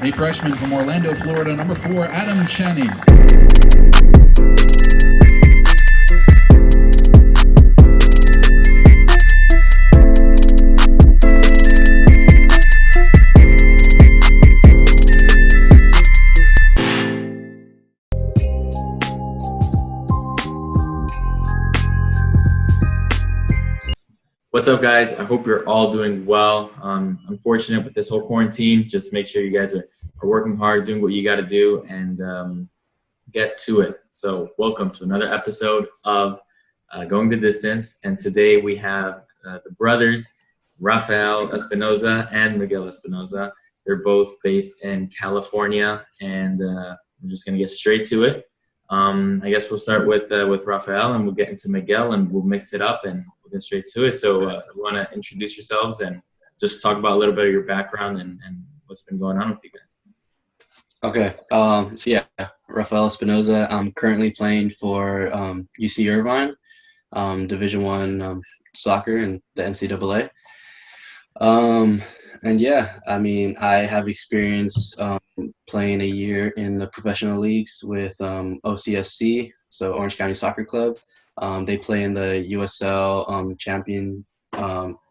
A freshman from Orlando, Florida, number 4, Adam Channing. What's up, guys? I hope you're all doing well. Unfortunate with this whole quarantine. Just make sure you guys are working hard, doing what you got to do, and get to it. So welcome to another episode of Going the Distance. And today we have the brothers, Rafael Espinoza and Miguel Espinoza. They're both based in California, and we're just going to get straight to it. I guess we'll start with Rafael, and we'll get into Miguel, and we'll mix it up, and we'll get straight to it. So you want to introduce yourselves and just talk about a little bit of your background and what's been going on with you guys. Okay. So yeah, Rafael Espinoza. I'm currently playing for UC Irvine, Division I soccer in the NCAA. And yeah, I mean, I have experience playing a year in the professional leagues with OCSC, so Orange County Soccer Club. They play in the USL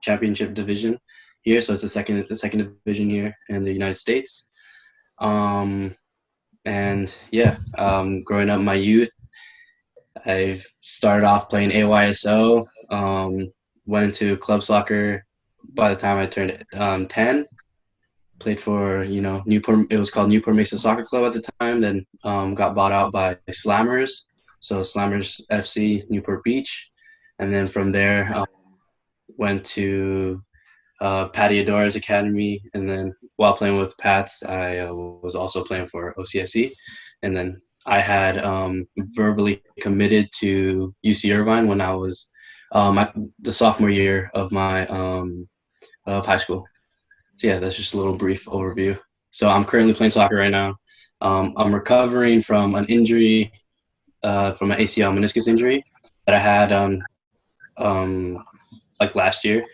championship division here, so it's the second division here in the United States. And yeah, growing up in my youth, I've started off playing AYSO, went into club soccer by the time I turned 10. Played for, Newport. It was called Newport Mesa Soccer Club at the time. Then got bought out by Slammers. So Slammers FC, Newport Beach. And then from there, went to Patty Adora's Academy. And then while playing with Pats, I was also playing for OCSC. And then I had verbally committed to UC Irvine when I was the sophomore year of my of high school. So yeah, that's just a little brief overview. So I'm currently playing soccer right now. I'm recovering from an injury, from an ACL meniscus injury that I had like last year.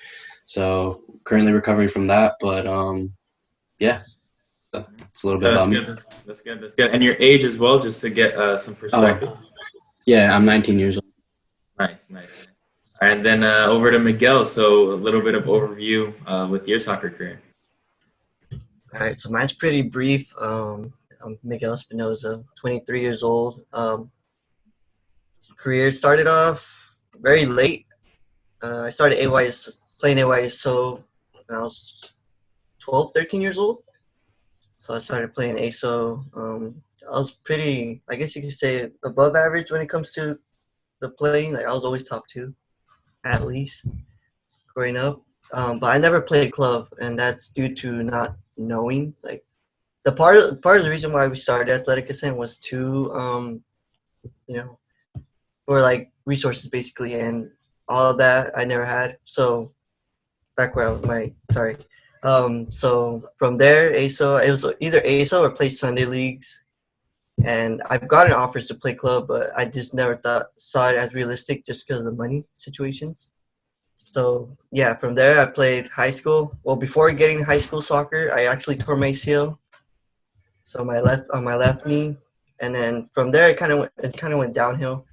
So currently recovering from that, but yeah, it's a little bit about me. That's good. And your age as well, just to get some perspective. Yeah, I'm 19 years old. Nice. All right, and then over to Miguel. So a little bit of overview with your soccer career. All right, so mine's pretty brief. I'm Miguel Espinoza, 23 years old. Career started off very late. I started playing AYSO when I was 12, 13 years old. So I started playing ASO. I was pretty, I guess you could say, above average when it comes to the playing. Like I was always top 2, at least, growing up. But I never played club, and that's due to not knowing. Like the part of the reason why we started Athletic Ascent was to, for like resources basically, and all of that I never had. So back where I was so from there, ASO, it was either ASO or play Sunday leagues. And I've gotten offers to play club, but I just never saw it as realistic just because of the money situations. So yeah, from there I played high school. Well, before getting high school soccer, I actually tore my ACL, so my left knee, and then from there it kind of went downhill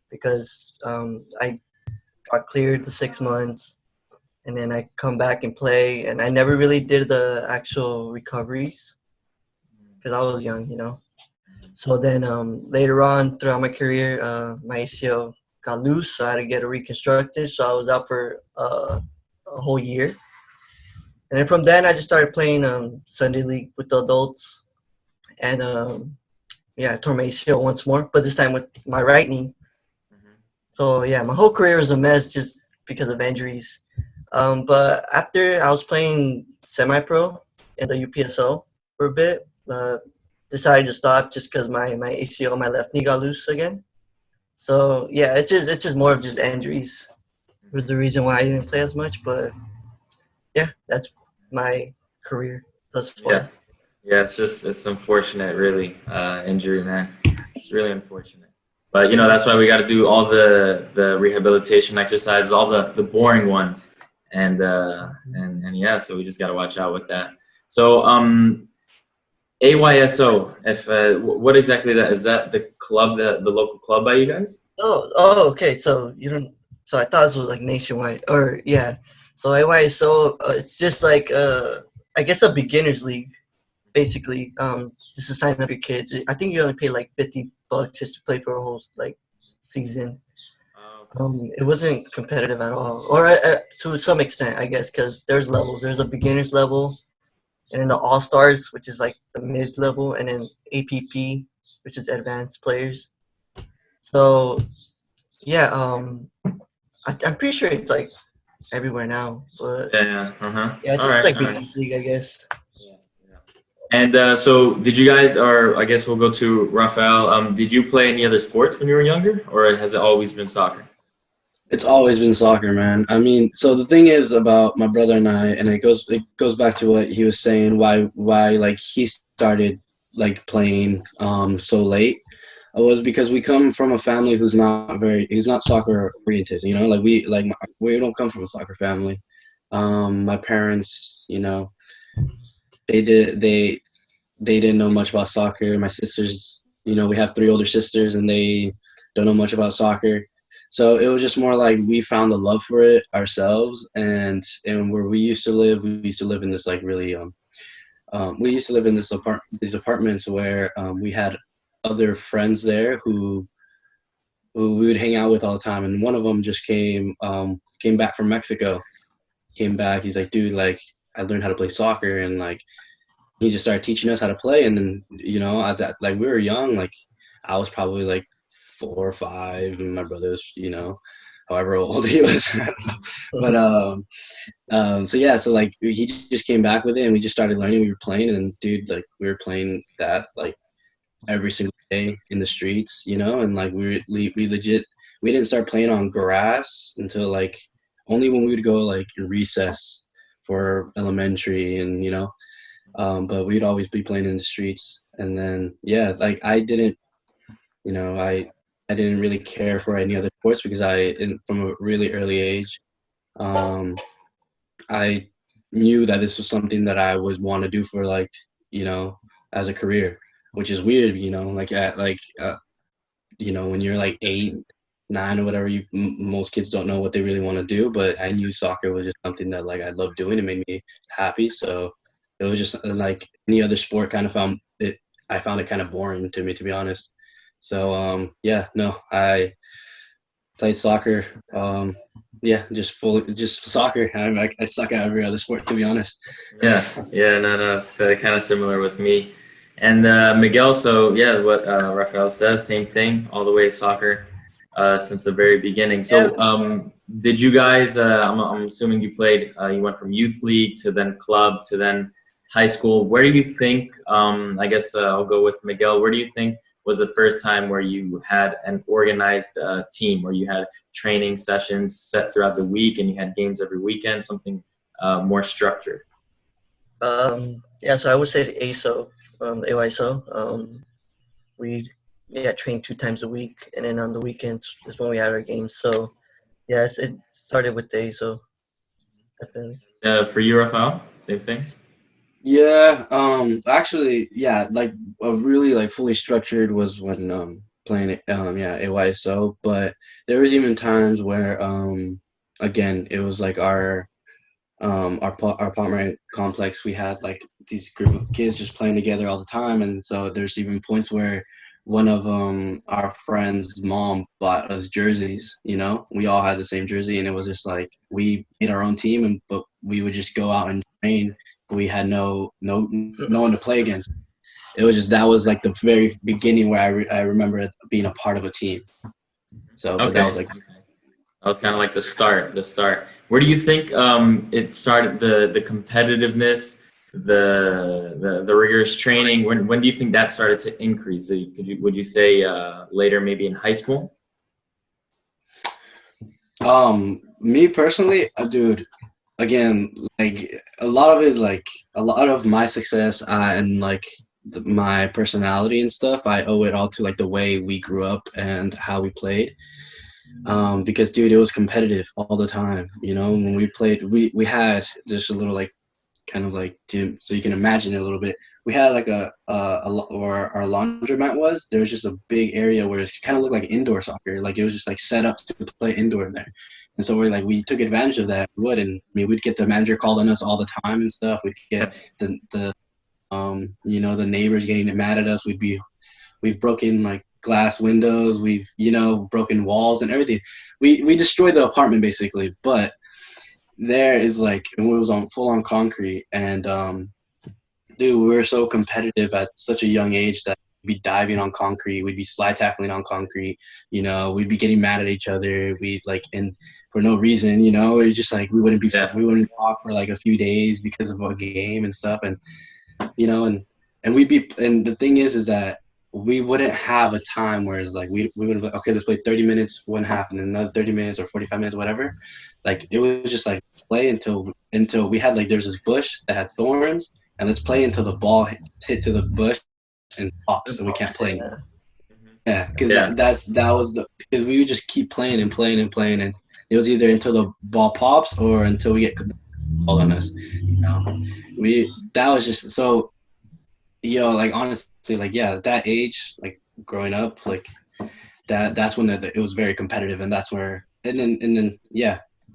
because I got cleared the 6 months, and then I come back and play, and I never really did the actual recoveries because I was young, So then later on throughout my career, my ACL got loose, so I had to get it reconstructed. So I was out for a whole year. And then from then, I just started playing Sunday League with the adults. And, I tore my ACL once more, but this time with my right knee. So, yeah, my whole career was a mess just because of injuries. But after I was playing semi-pro in the UPSO for a bit, decided to stop just because my ACL, my left knee got loose again. So yeah, it's just more of just injuries was the reason why I didn't play as much. But yeah, that's my career thus far. Yeah, it's unfortunate, really. Injury, man, it's really unfortunate. But that's why we got to do all the rehabilitation exercises, all the boring ones, and yeah, so we just got to watch out with that. So AYSO. If what exactly that is? That the club, the local club by you guys? Okay. So you don't. So I thought this was like nationwide, or yeah. So AYSO, it's just like I guess a beginners league, basically. Just to sign up your kids. I think you only pay like $50 just to play for a whole like season. It wasn't competitive at all, or to some extent, I guess, because there's levels. There's a beginners level, and then the All Stars, which is like the mid level, and then APP, which is advanced players. So yeah, I'm pretty sure it's like everywhere now, but Yeah. Uh-huh. yeah, it's All just right. like All right. beginners league, I guess. Yeah. And so, did you guys, or I guess we'll go to Rafael. Did you play any other sports when you were younger, or has it always been soccer? It's always been soccer, man. I mean, so the thing is about my brother and I, and it goes back to what he was saying, why like he started like playing so late. Was because we come from a family who's not soccer oriented. You know, like we don't come from a soccer family. My parents, you know, they did they didn't know much about soccer. My sisters, you know, we have three older sisters, and they don't know much about soccer. So it was just more like we found the love for it ourselves, and where we used to live in this like really we used to live in these apartments where we had other friends there who we would hang out with all the time, and one of them just came back from Mexico. Came back, he's like, dude, like I learned how to play soccer, and like he just started teaching us how to play. And then, you know, at that, like we were young, like I was probably like 4 or 5, and my brother was, you know, however old he was. But so yeah, so like he just came back with it, and we just started learning. We were playing, and dude, like we were playing that like every single day in the streets, you know, and like we legit we didn't start playing on grass until like only when we would go like in recess for elementary, and you know, but we'd always be playing in the streets. And then yeah, like I didn't, you know, I didn't really care for any other sports because from a really early age, um, I knew that this was something that I would want to do for like, you know, as a career, which is weird, you know, like you know, when you're like 8, 9 or whatever, most kids don't know what they really want to do. But I knew soccer was just something that like I loved doing. It made me happy. So it was just like any other sport I found it kind of boring to me, to be honest. So yeah, no, I played soccer. Yeah, just soccer. I suck at every other sport, to be honest. Yeah, yeah, no, so kind of similar with me. And Miguel, so yeah, what Rafael says, same thing, all the way soccer since the very beginning. Yeah. So did you guys, I'm assuming you played, you went from youth league to then club to then high school. Where do you think, I guess I'll go with Miguel, where do you think was the first time where you had an organized team, where you had training sessions set throughout the week and you had games every weekend, something more structured? Yeah, so I would say the ASO, the AYSO. We train 2 times a week, and then on the weekends is when we had our games. So yes, it started with the ASO, definitely. For you, Rafael, same thing? Yeah, actually, yeah, like a really like fully structured was when playing it, yeah, AYSO. But there was even times where again, it was like our apartment complex, we had like these group of kids just playing together all the time. And so there's even points where one of our friends' mom bought us jerseys. You know, we all had the same jersey, and it was just like we made our own team, but we would just go out and train. We had no one to play against. It was just that was like the very beginning where I remember being a part of a team. So, but that Okay. was like That was kind of like the start. The start. Where do you think it started? The competitiveness, the rigorous training. When do you think that started to increase? So would you say later, maybe in high school? me personally, dude. Again, like a lot of it is like a lot of my success and like my personality and stuff. I owe it all to like the way we grew up and how we played. Because dude, it was competitive all the time. You know, when we played, we had just a little like kind of like so you can imagine it a little bit. We had like where our laundromat was. There was just a big area where it kind of looked like indoor soccer. Like it was just like set up to play indoor in there. And so we took advantage of that. We'd get the manager called on us all the time and stuff. We'd get the the neighbors getting mad at us. We've broken like glass windows. We've broken walls and everything. We destroyed the apartment basically. But there is like, and it was on full on concrete, and dude, we were so competitive at such a young age that we'd be diving on concrete, we'd be slide tackling on concrete, we'd be getting mad at each other, we'd like, and for no reason, it's just like we wouldn't talk for like a few days because of a game and stuff, and and we'd be, and the thing is that we wouldn't have a time where it's like we would have like, okay, let's play 30 minutes one half and then another 30 minutes or 45 minutes, whatever. Like it was just like play until we had like, there's this bush that had thorns, and let's play until the ball hit to the bush and pops, and we can't play anymore. Yeah, because because we would just keep playing and playing and playing, and it was either until the ball pops or until we get ball on us. That was just so. Like honestly, like at that age, like growing up, like that's when it was very competitive, and that's where, and then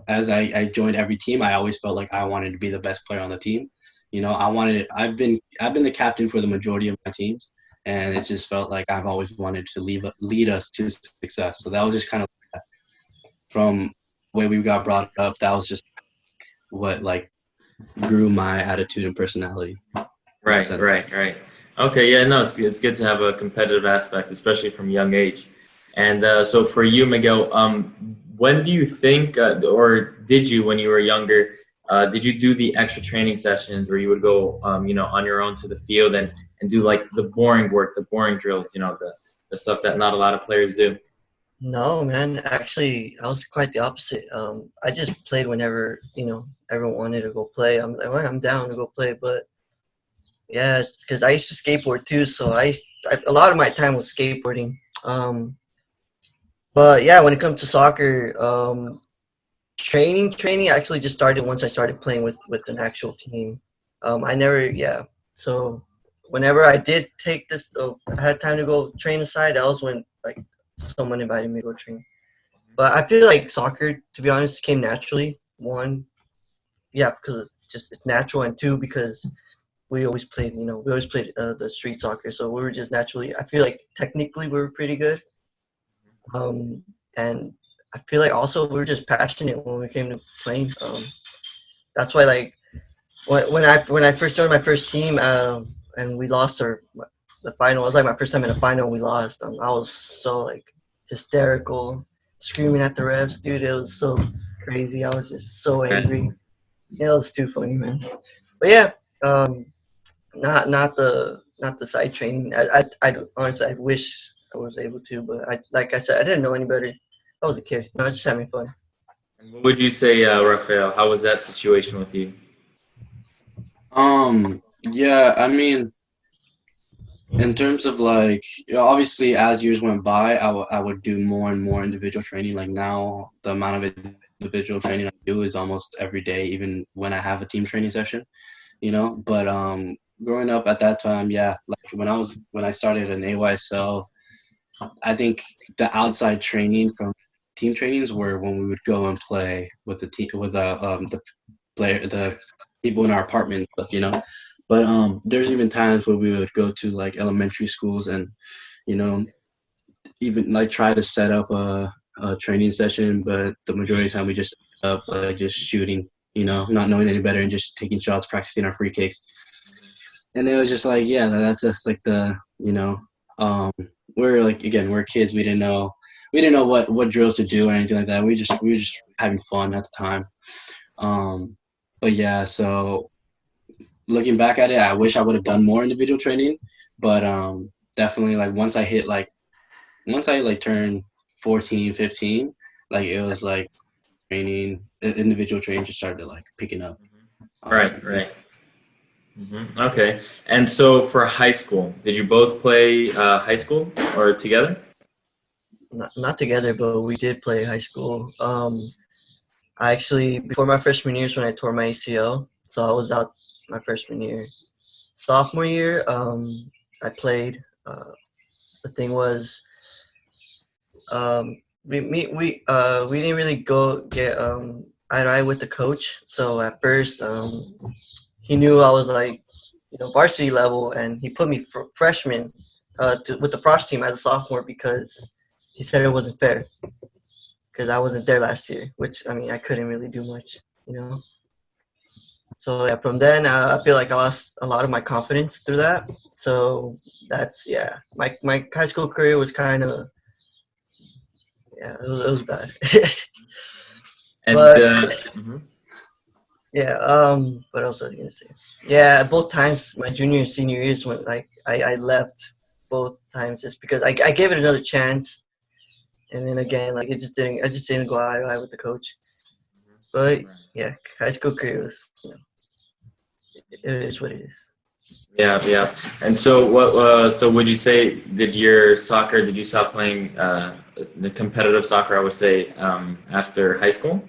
as I joined every team, I always felt like I wanted to be the best player on the team. I've been the captain for the majority of my teams, and it's just felt like I've always wanted to lead us to success. So that was just kind of from the way we got brought up. That was just what like grew my attitude and personality. Right. Okay, yeah, no, it's good to have a competitive aspect, especially from a young age. And so for you, Miguel, when do you think, or did you, when you were younger, did you do the extra training sessions where you would go, on your own to the field and do like the boring work, the boring drills, the stuff that not a lot of players do? No, man. Actually, I was quite the opposite. I just played whenever, everyone wanted to go play. I'm like, well, I'm down to go play, but yeah, because I used to skateboard too, so a lot of my time was skateboarding. But yeah, when it comes to soccer, training actually just started once I started playing with an actual team. I never, So whenever I did take this, I had time to go train aside. That was when like someone invited me to go train. But I feel like soccer, to be honest, came naturally. One, because it's natural, and two, because we always played, the street soccer, so we were just naturally. I feel like technically we were pretty good, and I feel like also we were just passionate when we came to playing. That's why, like, when I first joined my first team, and we lost the final. It was like my first time in the final, and we lost. I was so like hysterical, screaming at the refs, dude. It was so crazy. I was just so angry. It was too funny, man. But yeah. Not the side training. I honestly, I wish I was able to, but like I said, I didn't know any better. I was a kid. I was just having fun. What would you say, Rafael? How was that situation with you? Yeah, I mean, in terms of like, obviously as years went by, I would do more and more individual training. Like now, the amount of individual training I do is almost every day, even when I have a team training session. But growing up at that time, like when I started in AYSL, I think the outside training from team trainings were when we would go and play with the team, with the people in our apartment and stuff, But there's even times where we would go to like elementary schools and even like try to set up a training session, but the majority of the time we just set up like just shooting, not knowing any better and just taking shots, practicing our free kicks. And it was just like, that's just like we're kids. We didn't know what drills to do or anything like that. We were just having fun at the time. But so looking back at it, I wish I would have done more individual training, but definitely like once I turned 14, 15, like it was like individual training just started like picking up. Right. Mm-hmm. Okay. And so for high school, did you both play high school or together? Not together, but we did play high school. I actually, before my freshman years when I tore my ACL, so I was out my freshman year. Sophomore year, I played. The thing was, we didn't really go get eye to eye with the coach. So at first, he knew I was like, varsity level, and he put me freshman with the frosh team as a sophomore because he said it wasn't fair because I wasn't there last year. Which I mean, I couldn't really do much. So yeah, from then I feel like I lost a lot of my confidence through that. So that's my high school career was kind of it was bad. And But mhm. yeah, what else was I gonna say? Yeah, both times my junior and senior years when like I left both times just because I gave it another chance, and then again like I just didn't go eye to eye with the coach. But yeah, high school career was it is what it is. Yeah. And so what? So would you say did you stop playing the competitive soccer? I would say after high school.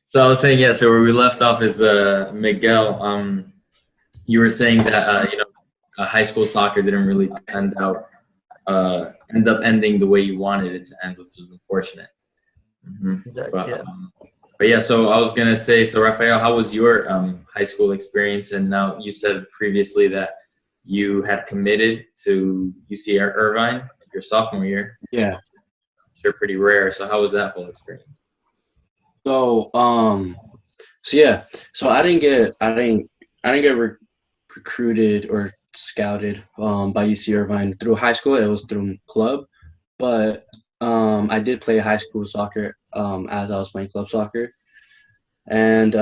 So I was saying, yeah. So where we left off is Miguel. You were saying that high school soccer didn't really end up ending the way you wanted it to end, which is unfortunate. Exactly, But yeah. but yeah, so I was gonna say, so Rafael, how was your high school experience? And now you said previously that you had committed to UC Irvine your sophomore year. Yeah. Sure, pretty rare. So how was that whole experience? So so I didn't get recruited or scouted by UC Irvine through high school. It was through club, but I did play high school soccer as I was playing club soccer. And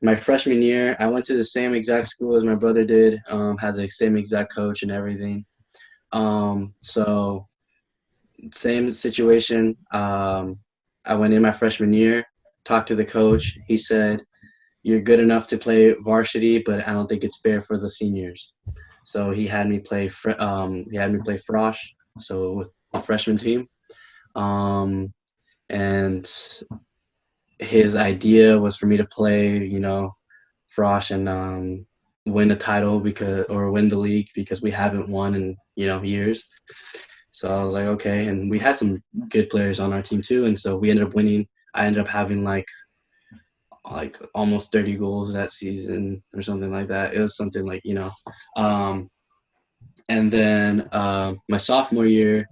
my freshman year, I went to the same exact school as my brother did. Had the same exact coach and everything. So same situation. I went in my freshman year, talked to the coach. He said, "You're good enough to play varsity, but I don't think it's fair for the seniors." So he had me play. Frosh, so with the freshman team, and his idea was for me to play, Frosh and win a title or win the league because we haven't won in years. So I was like, okay, and we had some good players on our team too, and so we ended up winning. I ended up having like almost 30 goals that season or something like that. It was something like and then my sophomore year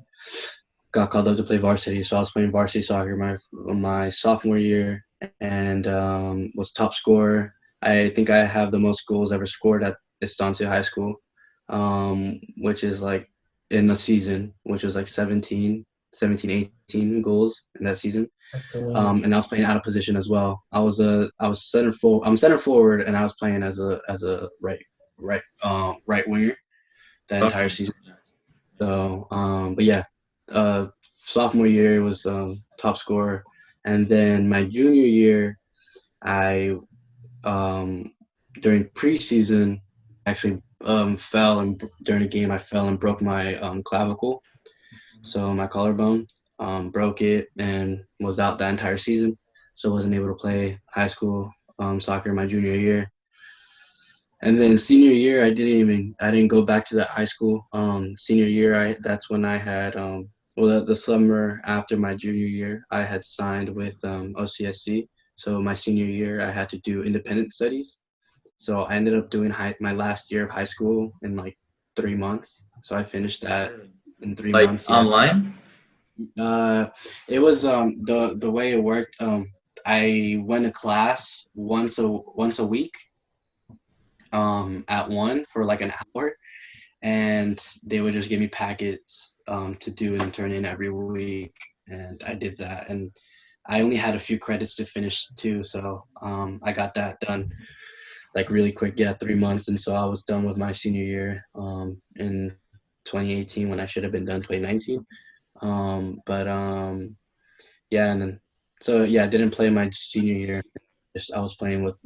got called up to play varsity, so I was playing varsity soccer my sophomore year and was top scorer. I think I have the most goals ever scored at Estancia High School, which is like in the season, which was like 17, 18 goals in that season. And I was playing out of position as well. I was center forward. I'm center forward, and I was playing as a right winger the entire season. So, but yeah, sophomore year was top scorer, and then my junior year, I during preseason actually fell and during a game I fell and broke my clavicle, so my collarbone. Broke it and was out the entire season, so wasn't able to play high school soccer my junior year. And then senior year, I didn't go back to that high school. Senior year, that's when I had the summer after my junior year, I had signed with OCSC. So my senior year, I had to do independent studies. So I ended up doing my last year of high school in like 3 months. So I finished that in 3 months. Yeah. Online? It was the way it worked. I went to class once a week, at 1 for like an hour, and they would just give me packets to do and turn in every week, and I did that, and I only had a few credits to finish too, so I got that done like really quick. 3 months, and so I was done with my senior year in 2018 when I should have been done 2019. And then I didn't play my senior year. I was playing with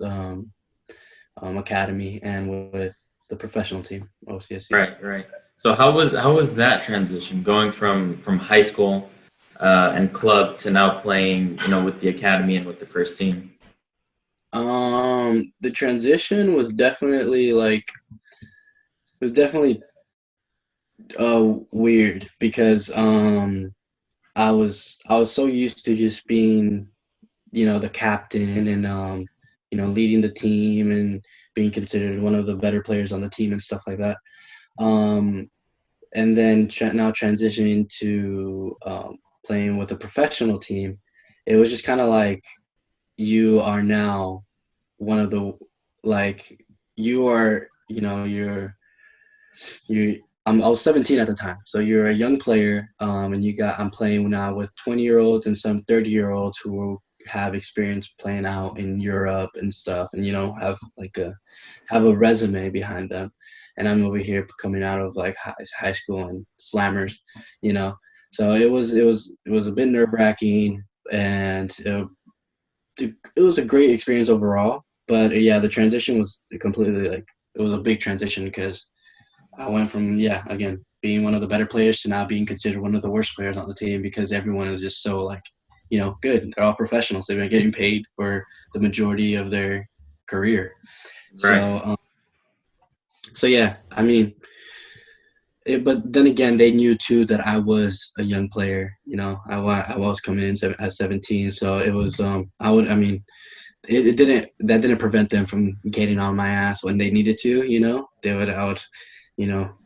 academy and with the professional team, OCSC. Right. So how was that transition going from high school and club to now playing with the academy and with the first team? The transition was definitely weird because I was so used to just being, the captain and leading the team and being considered one of the better players on the team and stuff like that. Um, and then now transitioning to playing with a professional team, it was just kind of like you are now one of the like you are you're I was 17 at the time, so you're a young player, and I'm playing now with 20-year-olds and some 30-year-olds who have experience playing out in Europe and stuff, and have a resume behind them, and I'm over here coming out of like high school and slammers, you know. So it was a bit nerve-wracking, and it was a great experience overall. But yeah, the transition was completely it was a big transition because I went from, again, being one of the better players to now being considered one of the worst players on the team because everyone is just so good. They're all professionals. They've been getting paid for the majority of their career. Right. So yeah, I mean, but then again, they knew too that I was a young player. I was coming in at 17, so it was. It didn't prevent them from getting on my ass when they needed to. I would,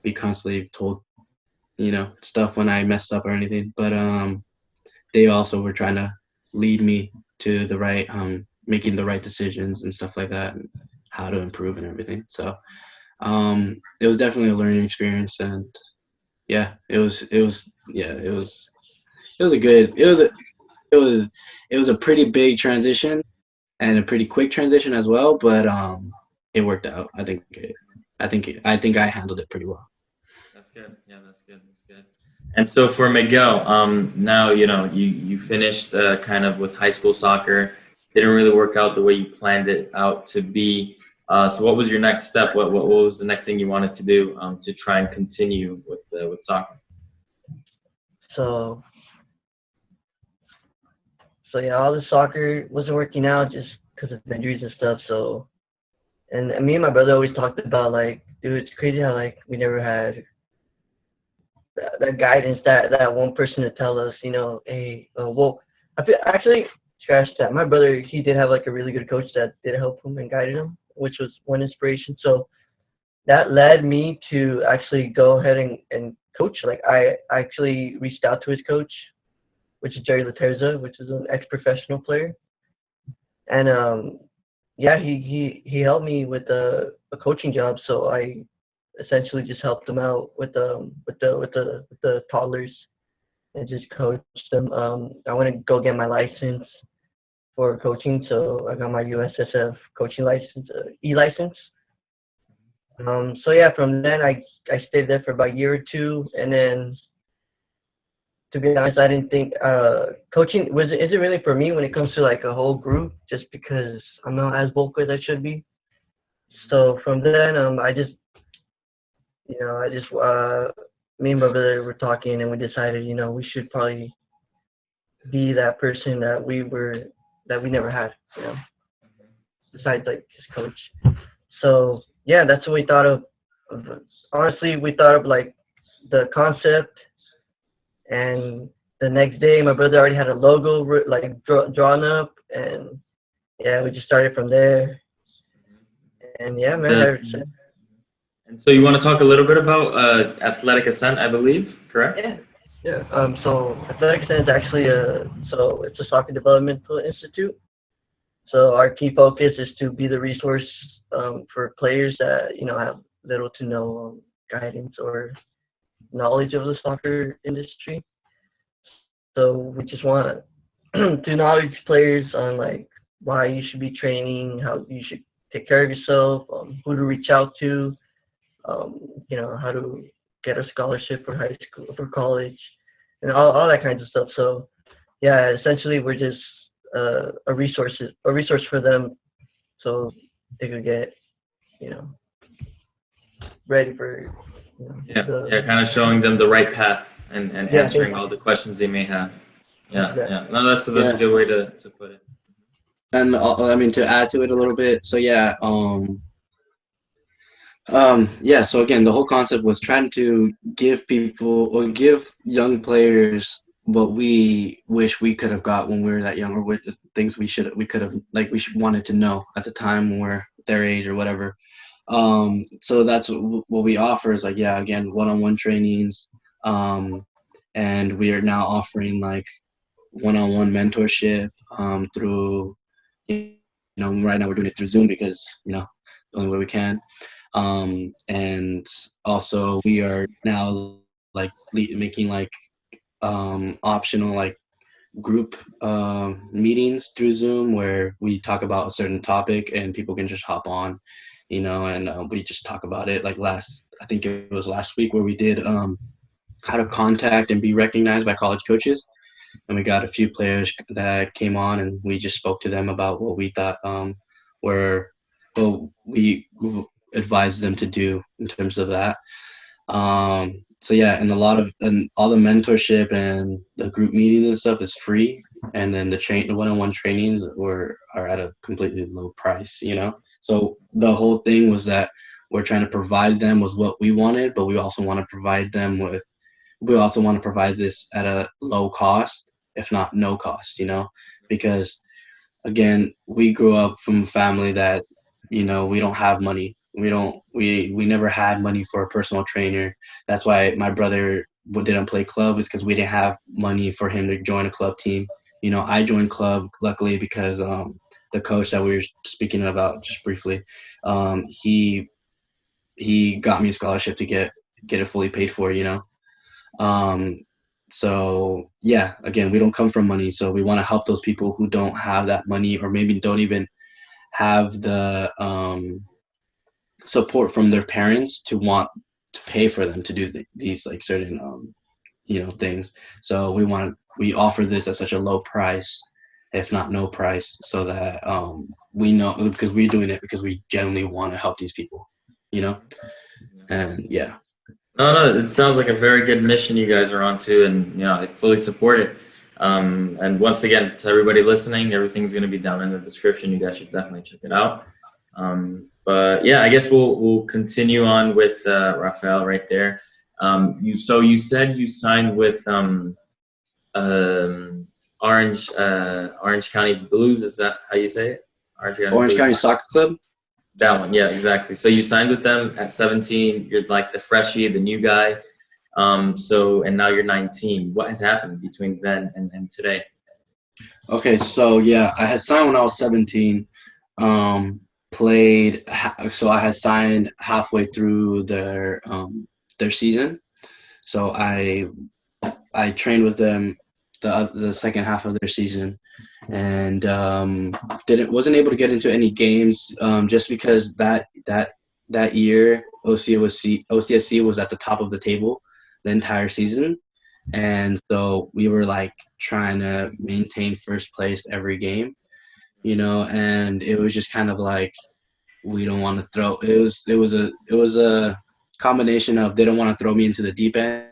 be constantly told, stuff when I messed up or anything. But they also were trying to lead me to the right, making the right decisions and stuff like that, and how to improve and everything. So it was definitely a learning experience, and yeah, it was a pretty big transition and a pretty quick transition as well, but it worked out. I handled it pretty well. That's good. Yeah, that's good. That's good. And so for Miguel, now you finished kind of with high school soccer. Didn't really work out the way you planned it out to be. So what was your next step? What was the next thing you wanted to do to try and continue with soccer? So yeah, all the soccer wasn't working out just because of injuries and stuff. So, and me and my brother always talked about like, dude, it's crazy how like we never had that guidance, that one person to tell us, hey, well, I feel actually scratch that. My brother, he did have like a really good coach that did help him and guided him, which was one inspiration. So that led me to actually go ahead and coach. Like I actually reached out to his coach, which is Jerry Laterza, which is an ex-professional player, and yeah, he helped me with a coaching job. So I essentially just helped them out with the toddlers and just coached them. I want to go get my license for coaching, so I got my USSF coaching license, e-license. So yeah, from then I stayed there for about a year or two, and then to be honest, I didn't think coaching isn't really for me when it comes to like a whole group, just because I'm not as vocal as I should be. So from then, me and my brother were talking, and we decided, we should probably be that person that we never had, besides like his coach. So yeah, that's what we thought of. Honestly, we thought of like the concept, and the next day, my brother already had a logo drawn up, and yeah, we just started from there. And yeah, man. And so you want to talk a little bit about Athletic Ascent, I believe, correct? Yeah. Yeah. So Athletic Ascent is actually it's a soccer developmental institute. So our key focus is to be the resource for players that have little to no guidance or knowledge of the soccer industry. So we just want to knowledge players on like why you should be training, how you should take care of yourself, who to reach out to, how to get a scholarship for high school, for college, and all that kinds of stuff. So yeah, essentially we're just a resource for them, so they could get ready for kind of showing them the right path and answering all the questions they may have. Yeah. No, that's a good way to put it. and I mean, to add to it a little bit, so yeah, yeah, so again, the whole concept was trying to give people or give young players what we wish we could have got when we were that young, or what things we could have, like, wanted to know at the time when we're their age or whatever. So that's what we offer is, like, yeah, again, one-on-one trainings, and we are now offering like one-on-one mentorship through, right now we're doing it through Zoom because the only way we can. And also we are now like making like optional like group meetings through Zoom where we talk about a certain topic and people can just hop on, and we just talk about it. Like I think it was last week where we did how to contact and be recognized by college coaches, and we got a few players that came on and we just spoke to them about what we thought were what we advised them to do in terms of that. So yeah, and all the mentorship and the group meetings and stuff is free, and then the one-on-one trainings are at a completely low price. So the whole thing was that we're trying to provide them with what we wanted, but we also want to provide this at a low cost, if not no cost. Because again, we grew up from a family that, we don't have money. We never had money for a personal trainer. That's why my brother didn't play club, is because we didn't have money for him to join a club team. I joined club luckily because the coach that we were speaking about just briefly, he got me a scholarship to get it fully paid for. Um, so yeah, again, we don't come from money, so we want to help those people who don't have that money, or maybe don't even have the support from their parents to want to pay for them to do these like certain things. So we offer this at such a low price, if not no price, so that we know, because we're doing it because we genuinely want to help these people, and yeah. No, it sounds like a very good mission you guys are on to, and I fully support it. And once again, to everybody listening, everything's going to be down in the description. You guys should definitely check it out. But yeah, I guess we'll continue on with Rafael right there. You said you signed with Orange County Blues. Is that how you say it? Orange County Soccer Club. That one, yeah, exactly. So you signed with them at 17. You're like the freshie, the new guy. And now you're 19. What has happened between then and today? Okay, so yeah, I had signed when I was 17. So I had signed halfway through their season. So I trained with them the second half of their season, and wasn't able to get into any games just because that year OCSC was at the top of the table the entire season, and so we were like trying to maintain first place every game, and it was just kind of like we don't want to throw. It was a combination of they don't want to throw me into the deep end,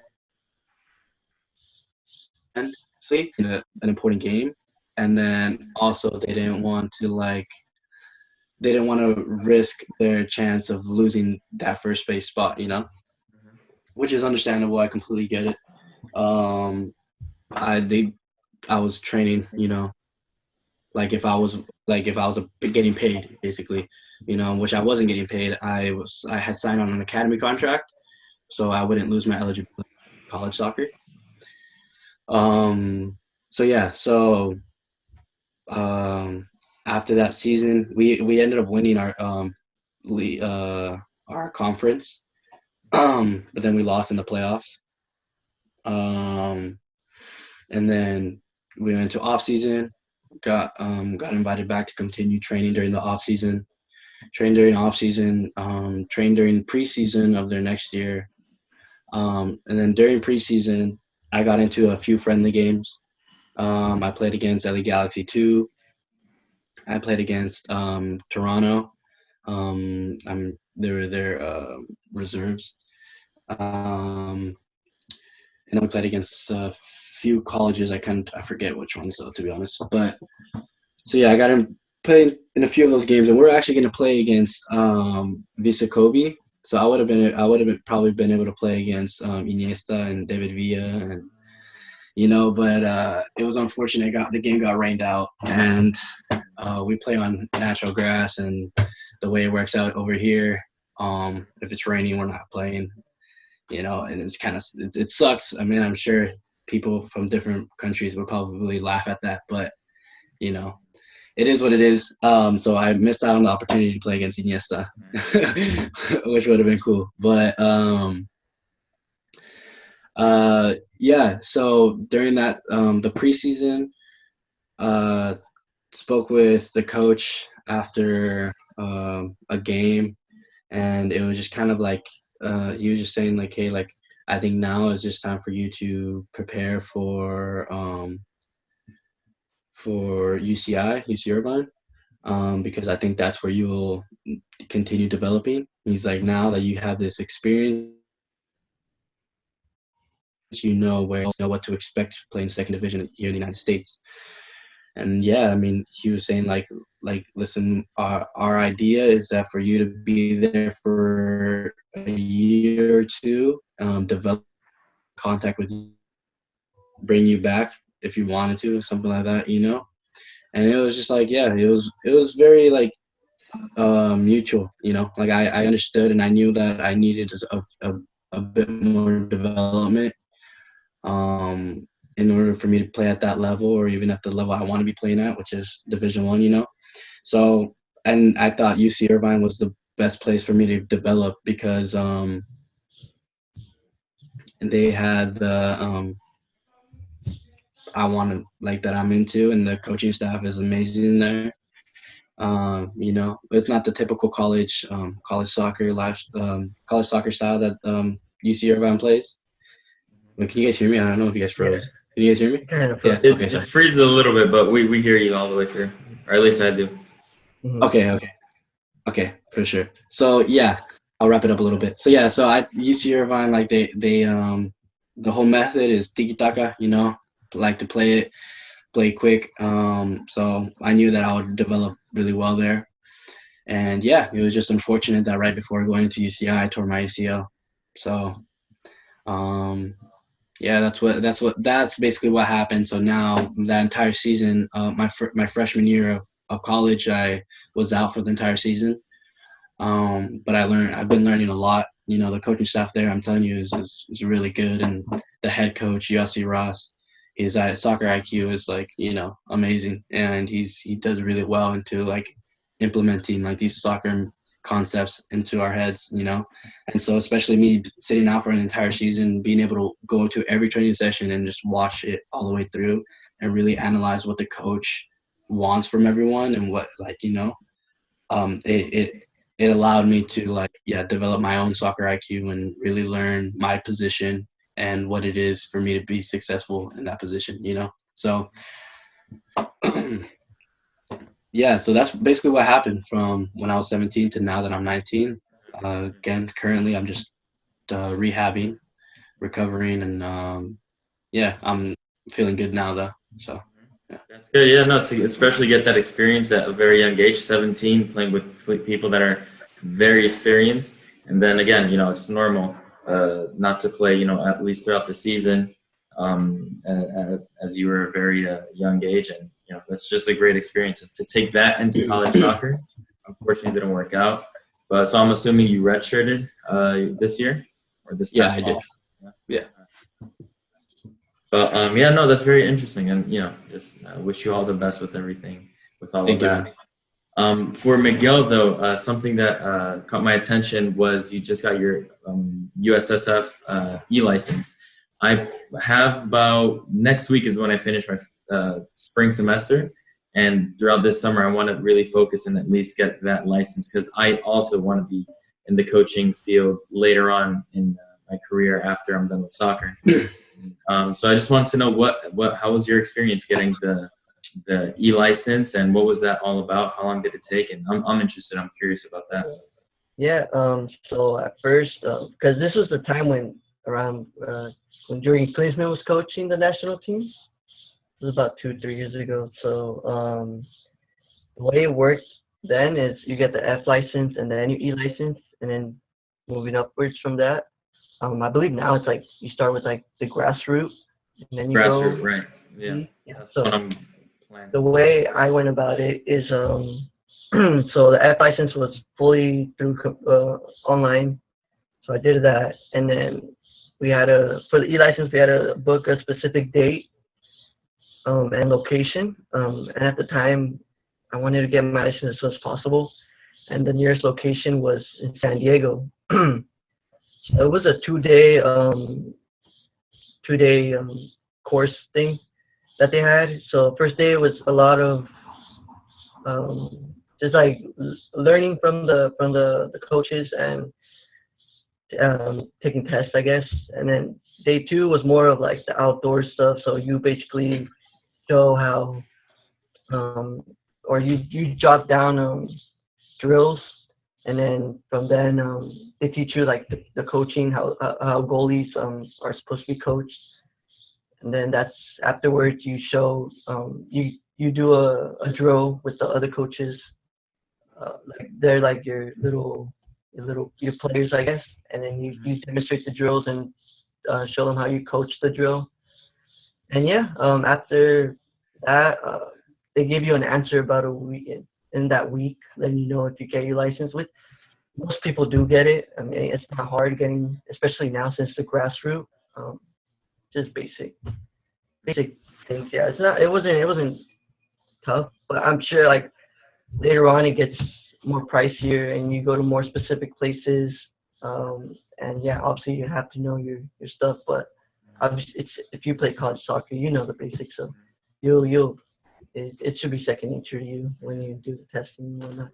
see, in an important game, and then also they didn't want to risk their chance of losing that first base spot, which is understandable. I completely get it. I was training, like if I was getting paid, basically, which I wasn't getting paid. I had signed on an academy contract, so I wouldn't lose my eligibility for college soccer. So yeah, after that season, we ended up winning our conference, but then we lost in the playoffs. And then we went to off season. Got invited back to continue training during the off season. Trained during off season. Trained during preseason of their next year. And then during preseason, I got into a few friendly games. I played against LA Galaxy 2. I played against Toronto. They were their reserves. And then we played against few colleges. I forget which ones though, to be honest. But so yeah, I got played in a few of those games, and we're actually going to play against Visa Kobe. So I would have probably been able to play against Iniesta and David Villa, and but it was unfortunate. The game got rained out, and we play on natural grass, and the way it works out over here, if it's raining, we're not playing. And it's kind of it sucks. I mean, I'm sure people from different countries would probably laugh at that, but it is what it is. So I missed out on the opportunity to play against Iniesta, which would have been cool. But yeah. So during that, the preseason, spoke with the coach after a game, and it was just kind of like he was just saying like, hey, like I think now is just time for you to prepare for UC Irvine, because I think that's where you will continue developing. He's like, now that you have this experience, you know what to expect playing second division here in the United States. And yeah, I mean, he was saying like listen, our idea is that for you to be there for a year or two, develop contact with you, bring you back if you wanted to, something like that, And it was just like, yeah, it was very like mutual, like I understood, and I knew that I needed a bit more development in order for me to play at that level, or even at the level I want to be playing at, which is Division I, So, and I thought UC Irvine was the best place for me to develop, because they had the I wanted like that I'm into, and the coaching staff is amazing there. It's not the typical college soccer college soccer style that UC Irvine plays. Wait, can you guys hear me? I don't know if you guys froze. Can you guys hear me? Kind of. Yeah. It, Okay. it Sorry. freezes a little bit, but we hear you all the way through, or at least I do. Mm-hmm. Okay, for sure. So yeah, I'll wrap it up a little bit. So yeah, so UC Irvine, like they the whole method is tiki taka, like to play quick. So I knew that I would develop really well there. And yeah, it was just unfortunate that right before going into UCI, I tore my ACL. So yeah, that's basically what happened. So now that entire season, my freshman year of college, I was out for the entire season. But I've been learning a lot. The coaching staff there, I'm telling you, is really good. And the head coach, Yossi Ross, his soccer IQ is like, amazing. And he does really well into like implementing like these soccer concepts into our heads, And so especially me sitting out for an entire season, being able to go to every training session and just watch it all the way through and really analyze what the coach wants from everyone, and what it allowed me to develop my own soccer IQ and really learn my position and what it is for me to be successful in that position, So yeah, so that's basically what happened from when I was 17 to now that I'm 19. Again, currently I'm just rehabbing, recovering, and yeah, I'm feeling good now though. So yeah. That's good. Yeah, no, to especially get that experience at a very young age, 17, playing with people that are very experienced. And then again, it's normal not to play, at least throughout the season, as you were a very young age. And, that's just a great experience to take that into college soccer. Unfortunately, it didn't work out. But so I'm assuming you redshirted this year or this past fall? Yeah. But yeah, no, that's very interesting, and just wish you all the best with everything, with all of that. For Miguel, though, something that caught my attention was you just got your USSF e-license. I have about next week is when I finish my spring semester, and throughout this summer, I want to really focus and at least get that license, because I also want to be in the coaching field later on in my career after I'm done with soccer. So I just want to know how was your experience getting the e-license, and what was that all about? How long did it take? And I'm interested. I'm curious about that. Yeah. So at first, because this was the time when Jordan Klinsmann was coaching the national team. It was about 2-3 years ago. So The way it works then is you get the F license and then your E license, and then moving upwards from that. I believe now it's like you start with like the grassroots, and then you go Grassroots, right? Yeah, E. Yeah. that's what So I'm planning the to do. way I went about it is so the F license was fully through online. So I did that, and then we had for the E license we had to book a specific date and location. And at the time, I wanted to get my license as soon as possible, and the nearest location was in San Diego. So it was a 2 day course thing that they had. So first day was a lot of just like learning from the coaches and taking tests, I guess. And then day two was more of like the outdoor stuff. So you basically show how or you jot down drills, and then from then they teach you like the coaching, how goalies are supposed to be coached, and then that's afterwards you show you do a drill with the other coaches, like they're like your players, I guess, and then you demonstrate the drills and show them how you coach the drill. And yeah, after that, they give you an answer about a week in that week, letting you know if you get your license. With most people do get it. I mean, it's not hard getting, especially now since the grassroots. Um, just basic things. Yeah, it's not. It wasn't tough, but I'm sure like later on it gets more pricier, and you go to more specific places. And yeah, obviously you have to know your stuff, but obviously it's if you play college soccer, you know the basics, so you'll it should be second nature to you when you do the testing and whatnot.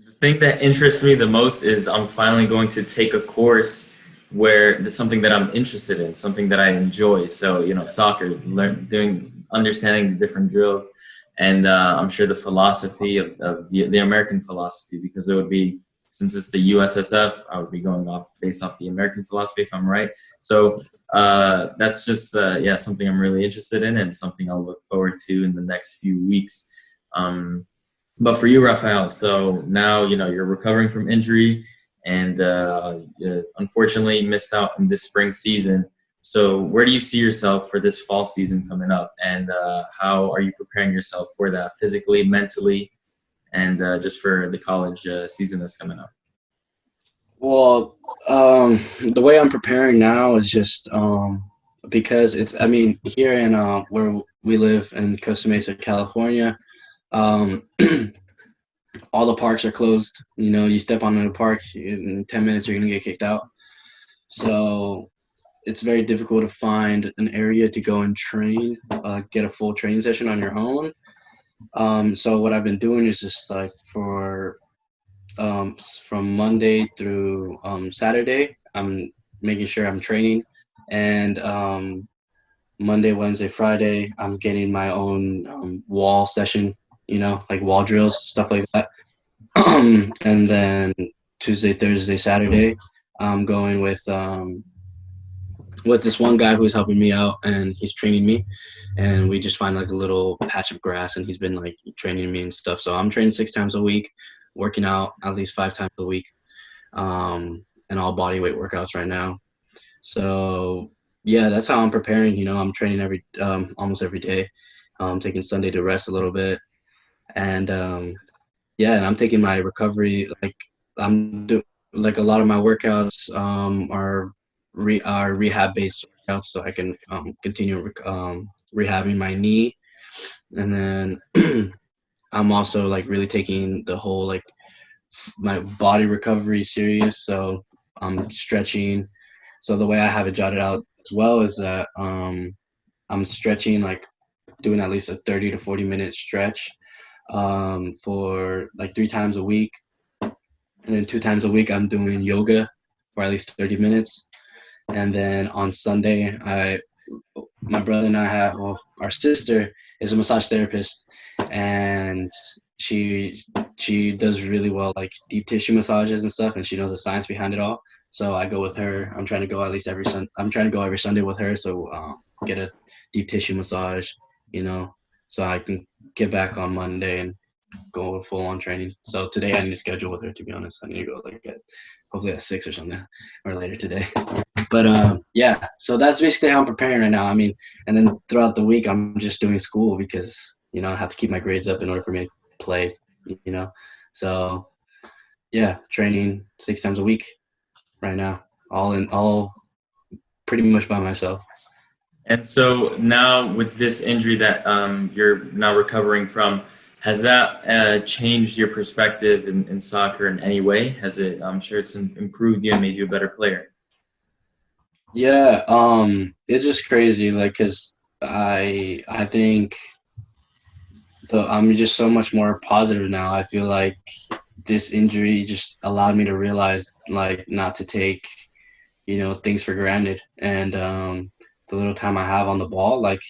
The thing that interests me the most is I'm finally going to take a course where there's something that I'm interested in, something that I enjoy. So, soccer, understanding the different drills, and I'm sure the philosophy of the American philosophy, because it would be, since it's the USSF, I would be going off based off the American philosophy, if I'm right. So that's just, something I'm really interested in and something I'll look forward to in the next few weeks. But for you, Rafael, so now you're recovering from injury, and you unfortunately missed out in this spring season. So where do you see yourself for this fall season coming up, and how are you preparing yourself for that physically, mentally, and just for the college season that's coming up? Well, the way I'm preparing now is just because I mean, here in where we live in Costa Mesa, California, um, all the parks are closed. You step onto a park, in 10 minutes, you're going to get kicked out. So it's very difficult to find an area to go and train, get a full training session on your own. So what I've been doing is just like from Monday through Saturday, I'm making sure I'm training, and Monday, Wednesday, Friday, I'm getting my own wall session, like wall drills, stuff like that. And then Tuesday, Thursday, Saturday, I'm going with this one guy who's helping me out, and he's training me, and we just find like a little patch of grass, and he's been like training me and stuff. So I'm training 6 times a week, working out at least 5 times a week, and all body weight workouts right now. So yeah, that's how I'm preparing. I'm training almost every day. Taking Sunday to rest a little bit, and yeah, and I'm taking my recovery. Like I'm do like a lot of my workouts are rehab based workouts, so I can continue rehabbing my knee, and then I'm also like really taking the whole like my body recovery serious. So I'm stretching. So the way I have it jotted out as well is that I'm stretching, like doing at least a 30 to 40 minute stretch for like 3 times a week. And then 2 times a week, I'm doing yoga for at least 30 minutes. And then on Sunday, my brother and I our sister is a massage therapist, and she does really well, like deep tissue massages and stuff, and she knows the science behind it all. So I go with her. I'm trying to go at least I'm trying to go every Sunday with her, so get a deep tissue massage, so I can get back on Monday and go full on training. So today I need to schedule with her, to be honest. I need to go hopefully at 6 or something, or later today. But yeah, so that's basically how I'm preparing right now. I mean, and then throughout the week I'm just doing school because, I have to keep my grades up in order for me to play, So yeah, training 6 times a week right now, all pretty much by myself. And so now with this injury that you're now recovering from, has that changed your perspective in soccer in any way? Has it? I'm sure it's improved you and made you a better player. Yeah, it's just crazy, like, cause I think I'm just so much more positive now. I feel like this injury just allowed me to realize, like, not to take, things for granted, and the little time I have on the ball, like,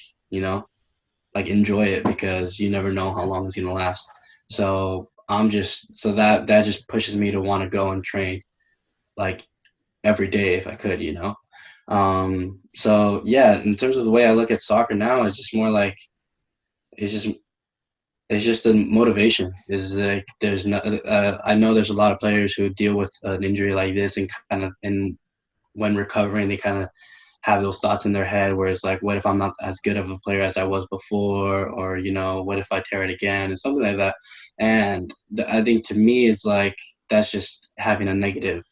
like, enjoy it, because you never know how long it's gonna last. So that just pushes me to want to go and train, like, every day if I could, So yeah, in terms of the way I look at soccer now, it's just more like it's just it's just the motivation. Is like there's no I know there's a lot of players who deal with an injury like this, and when recovering they kind of have those thoughts in their head where it's like, what if I'm not as good of a player as I was before, or what if I tear it again, and something like that. And I think, to me, it's like that's just having a negative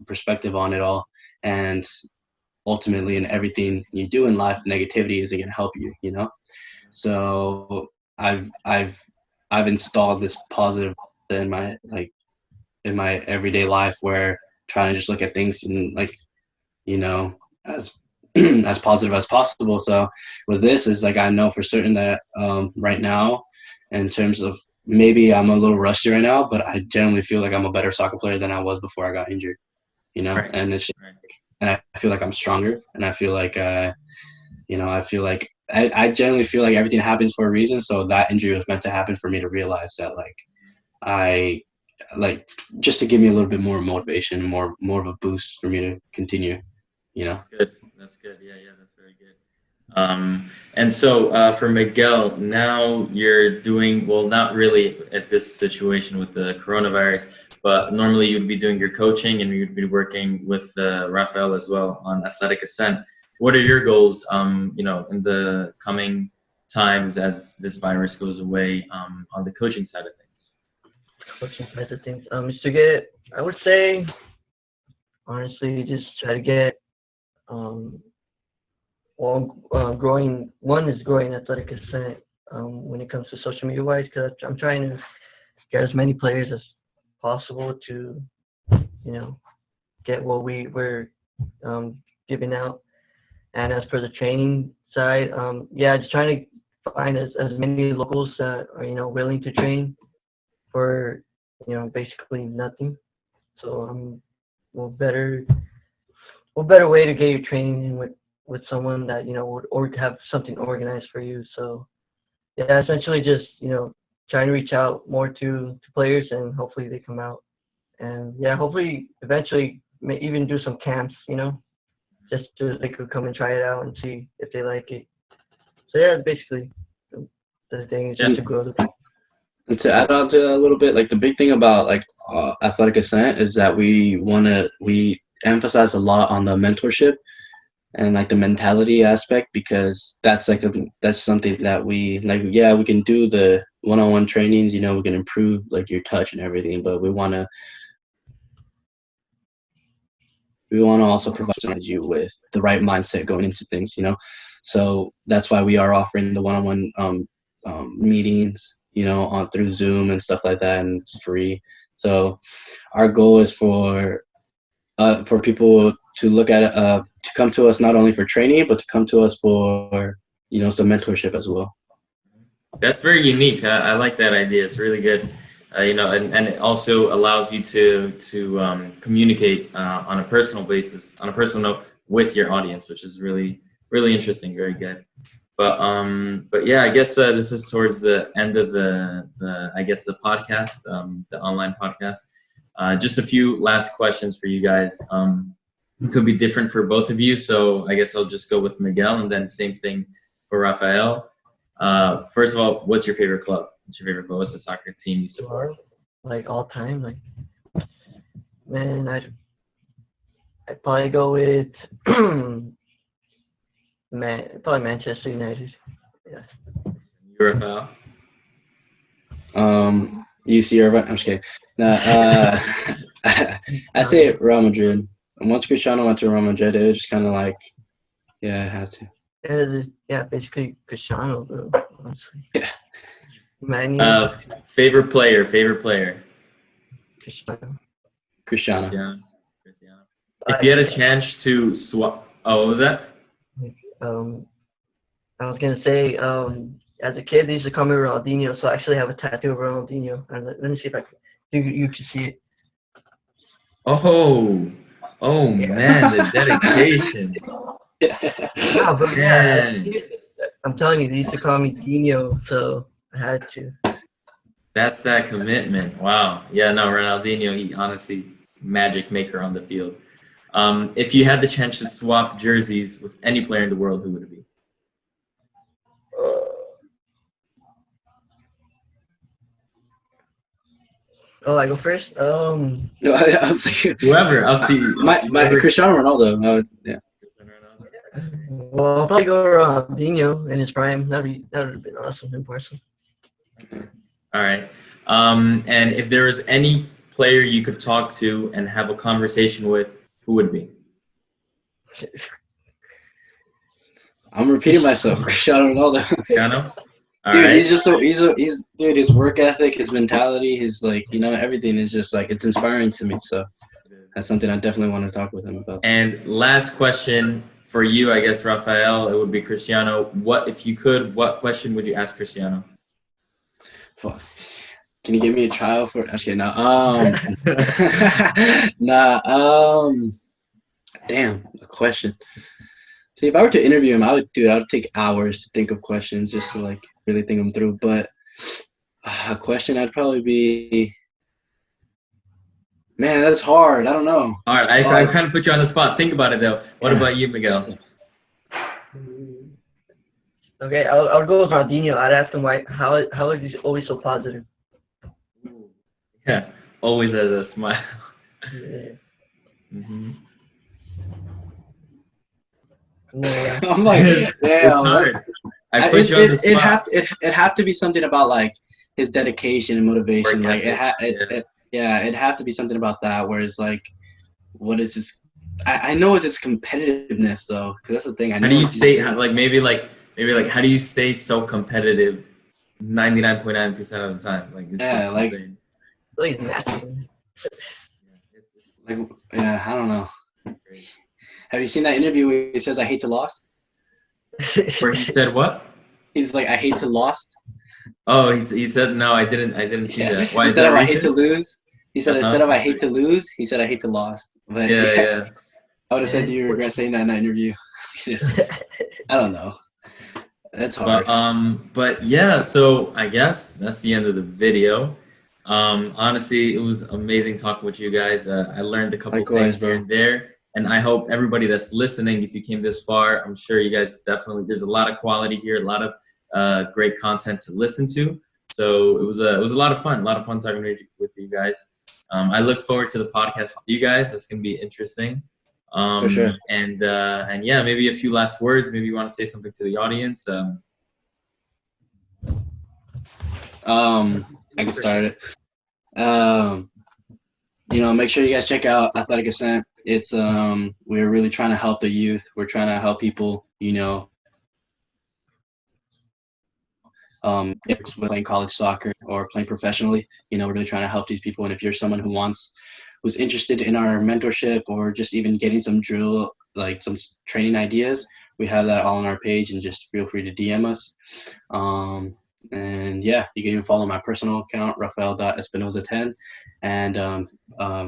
perspective on it all. And ultimately, in everything you do in life, negativity isn't going to help you, So I've installed this positive in my everyday life, where trying to just look at things in, like, as as positive as possible. So with this, is like, I know for certain that right now, in terms of, maybe I'm a little rusty right now, but I generally feel like I'm a better soccer player than I was before I got injured. Right. And it's just, Right. and I feel like I'm stronger, and I feel like I feel like I generally feel like everything happens for a reason. So that injury was meant to happen for me to realize that, like, I like, just to give me a little bit more motivation, more of a boost for me to continue. That's good. That's good. Yeah, that's very good. And so for Miguel, now you're doing, well, not really at this situation with the coronavirus, but normally you'd be doing your coaching and you'd be working with Rafael as well on athletic ascent. What are your goals, in the coming times as this virus goes away, on the coaching side of things? Coaching side of things. To get, I would say, honestly, just try to get, growing athletic ascent when it comes to social media wise, because I'm trying to get as many players as possible to, get what we're giving out. And as for the training side, just trying to find as many locals that are, willing to train for, basically nothing. So what better way to get your training in with someone that would have something organized for you. So yeah, essentially just trying to reach out more to players, and hopefully they come out, and hopefully eventually may even do some camps, just so they could come and try it out and see if they like it. So yeah, basically the thing is just to grow the. And to add on to that a little bit, like, the big thing about, like, athletic ascent is that we emphasize a lot on the mentorship and, like, the mentality aspect, because that's that's something that we like. Yeah, we can do the one-on-one trainings, we can improve, like, your touch and everything, but we want to also provide you with the right mindset going into things, So that's why we are offering the one-on-one meetings, on through Zoom and stuff like that, and it's free. So our goal is for people to look at it, to come to us not only for training, but to come to us for some mentorship as well. That's very unique. I like that idea. It's really good. And it also allows you to communicate on a personal basis, on a personal note, with your audience, which is really, really interesting. Very good. But yeah, I guess this is towards the end of the podcast, the online podcast. Just a few last questions for you guys. It could be different for both of you, so I guess I'll just go with Miguel, and then same thing for Rafael. First of all, what's your favorite club? What's your favorite club? What's the soccer team you support? Like all time, like man, I'd probably go with probably Manchester United. Yes. You, Rafael? UC Irvine. I'm just kidding. Nah, I say Real Madrid. And once Cristiano went to Real Madrid, it was just kind of like, yeah, I had to. Yeah, basically Cristiano, bro. Honestly. Yeah. Man, Favorite player. Cristiano. Cristiano. If you had a chance to swap, what was that? I was gonna say, as a kid, they used to call me Ronaldinho, so I actually have a tattoo of Ronaldinho. And let me see if you can see it. Oh man, the dedication. Yeah, but yeah, I'm telling you, they used to call me Dino, so I had to. That's that commitment. Wow. Yeah, no, Ronaldinho, he honestly magic maker on the field. If you had the chance to swap jerseys with any player in the world, who would it be? I go first. No, I was like, Whoever, up to you. My Cristiano Ronaldo. Yeah. Well, I'll probably go Ronaldinho in his prime. That would have been awesome in person. All right. And if there was any player you could talk to and have a conversation with, who would it be? I'm repeating myself. Cristiano Ronaldo. Cristiano? All Dude, right. he's just dude, his work ethic, his mentality, his everything is just like, it's inspiring to me. So that's something I definitely want to talk with him about. And last question for you, I guess, Rafael, it would be Cristiano. What question would you ask Cristiano? Fuck. Can you give me a trial for it? Actually, no. Damn, a question. See, if I were to interview him, I would take hours to think of questions just to like really think them through. But a question, I'd probably be, man, that's hard. I don't know. All right, I kind of put you on the spot. Think about it though. What about you, Miguel? Okay, I'll go with Ronaldinho. I'd ask him how is he always so positive? Yeah, always has a smile. Yeah. Mm-hmm. No, I'm like, It's hard. I put you on the spot. It'd have to be something about like his dedication and motivation. Work Like ethic, it'd have to be something about that. Whereas like, what is his? I know it's his competitiveness though, because that's the thing. How do you stay how do you stay so competitive 99.9% of the time? Like it's just insane. he's natural. Like, yeah, I don't know. Have you seen that interview where he says, "I hate to lost"? Where he said what? He's like, "I hate to lost." Oh, he said no. I didn't see that. Why is instead that? Of I hate to lose. He said instead of "I hate to to lose," he said, "I hate to lost." But yeah. I would have said, "Do you regret saying that in that interview?" I don't know. That's hard. But yeah. So I guess that's the end of the video. Honestly, it was amazing talking with you guys. I learned a couple things here and there. And I hope everybody that's listening, if you came this far, I'm sure you guys there's a lot of quality here, a lot of great content to listen to. So it was a lot of fun talking with you guys. I look forward to the podcast with you guys. That's going to be interesting. For sure. And yeah, maybe a few last words. Maybe you want to say something to the audience. I can start it. Make sure you guys check out Athletic Ascent. It's we're really trying to help the youth. We're trying to help people, with playing college soccer or playing professionally. We're really trying to help these people. And if you're someone who's interested in our mentorship or just even getting some drill, like some training ideas, we have that all on our page, and just feel free to DM us. And yeah, you can even follow my personal account, Rafael.Espinoza10, and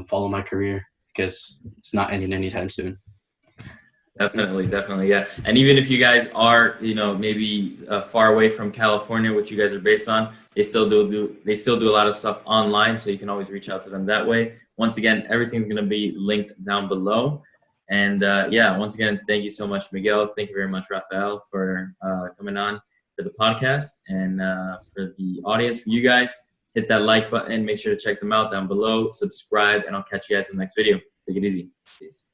follow my career, because it's not ending anytime soon. Definitely, yeah. And even if you guys are, maybe far away from California, which you guys are based on, they still do a lot of stuff online, so you can always reach out to them that way. Once again, everything's going to be linked down below. And yeah, once again, thank you so much, Miguel. Thank you very much, Rafael, for coming on. for the podcast. And for the audience, for you guys, hit that like button. Make sure to check them out down below. Subscribe, and I'll catch you guys in the next video. Take it easy. Peace.